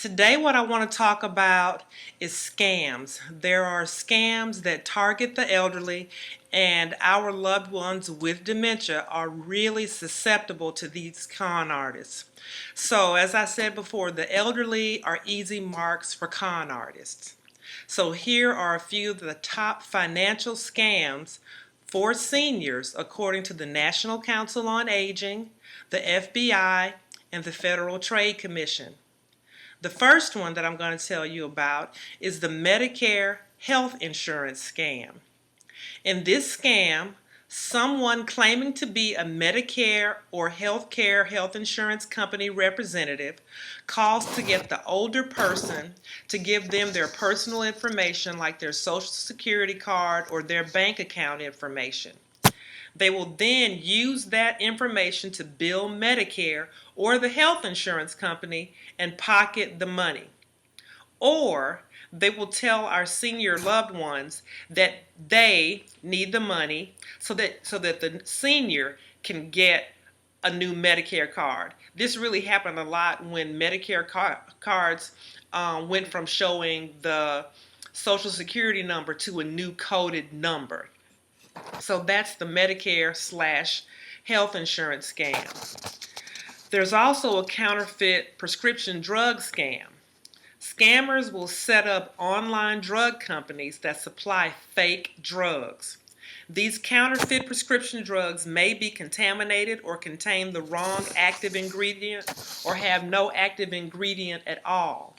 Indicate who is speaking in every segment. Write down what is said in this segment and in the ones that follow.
Speaker 1: Today, what I want to talk about is scams. There are scams that target the elderly, and our loved ones with dementia are really susceptible to these con artists. So, as I said before, the elderly are easy marks for con artists. So, here are a few of the top financial scams for seniors according to the National Council on Aging, the FBI, and the Federal Trade Commission. The first one that I'm going to tell you about is the Medicare health insurance scam. In this scam, someone claiming to be a Medicare or health insurance company representative calls to get the older person to give them their personal information like their social security card or their bank account information. They will then use that information to bill Medicare or the health insurance company and pocket the money. Or they will tell our senior loved ones that they need the money so that the senior can get a new Medicare card. This really happened a lot when Medicare cards went from showing the social security number to a new coded number. So that's the Medicare slash health insurance scam. There's also a counterfeit prescription drug scam. Scammers will set up online drug companies that supply fake drugs. These counterfeit prescription drugs may be contaminated or contain the wrong active ingredient or have no active ingredient at all.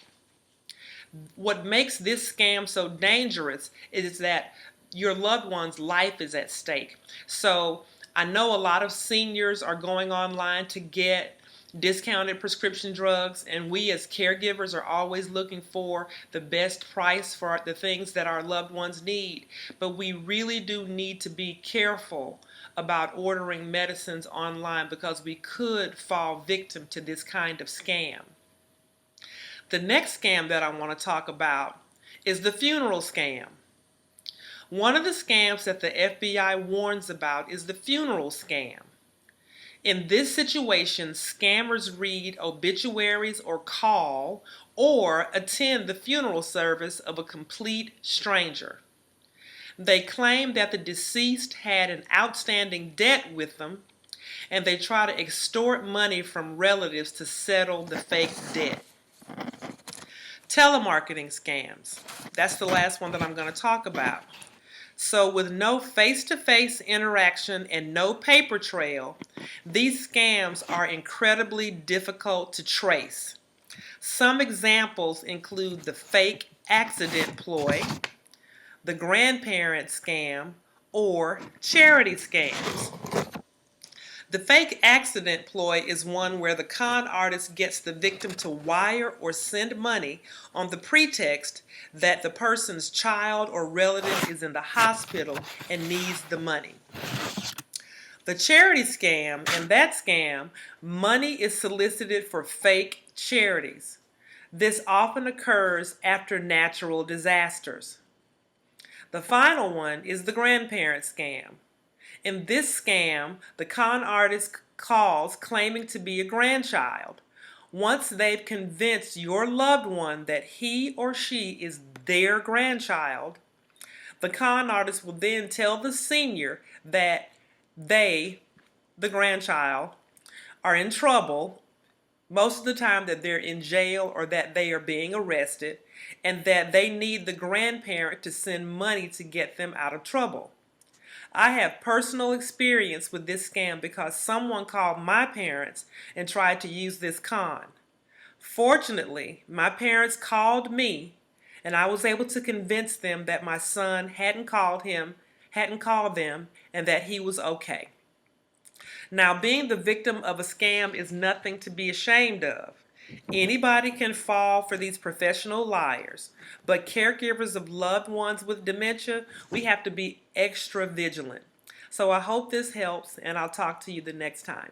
Speaker 1: What makes this scam so dangerous is that your loved one's life is at stake. So I know a lot of seniors are going online to get discounted prescription drugs, and we as caregivers are always looking for the best price for the things that our loved ones need. But we really do need to be careful about ordering medicines online because we could fall victim to this kind of scam. The next scam that I want to talk about is the funeral scam. One of the scams that the FBI warns about is the funeral scam. In this situation, scammers read obituaries or call or attend the funeral service of a complete stranger. They claim that the deceased had an outstanding debt with them, and they try to extort money from relatives to settle the fake debt. Telemarketing scams. That's the last one that I'm going to talk about. So with no face-to-face interaction and no paper trail, these scams are incredibly difficult to trace. Some examples include the fake accident ploy, the grandparent scam, or charity scams. The fake accident ploy is one where the con artist gets the victim to wire or send money on the pretext that the person's child or relative is in the hospital and needs the money. The charity scam, in that scam, money is solicited for fake charities. This often occurs after natural disasters. The final one is the grandparent scam. In this scam, the con artist calls claiming to be a grandchild. Once they've convinced your loved one that he or she is their grandchild, the con artist will then tell the senior that they, the grandchild, are in trouble, most of the time that they're in jail or that they are being arrested, and that they need the grandparent to send money to get them out of trouble. I have personal experience with this scam because someone called my parents and tried to use this con. Fortunately, my parents called me and I was able to convince them that my son hadn't called them, and that he was okay. Now, being the victim of a scam is nothing to be ashamed of. Anybody can fall for these professional liars, but caregivers of loved ones with dementia, we have to be extra vigilant. So I hope this helps, and I'll talk to you the next time.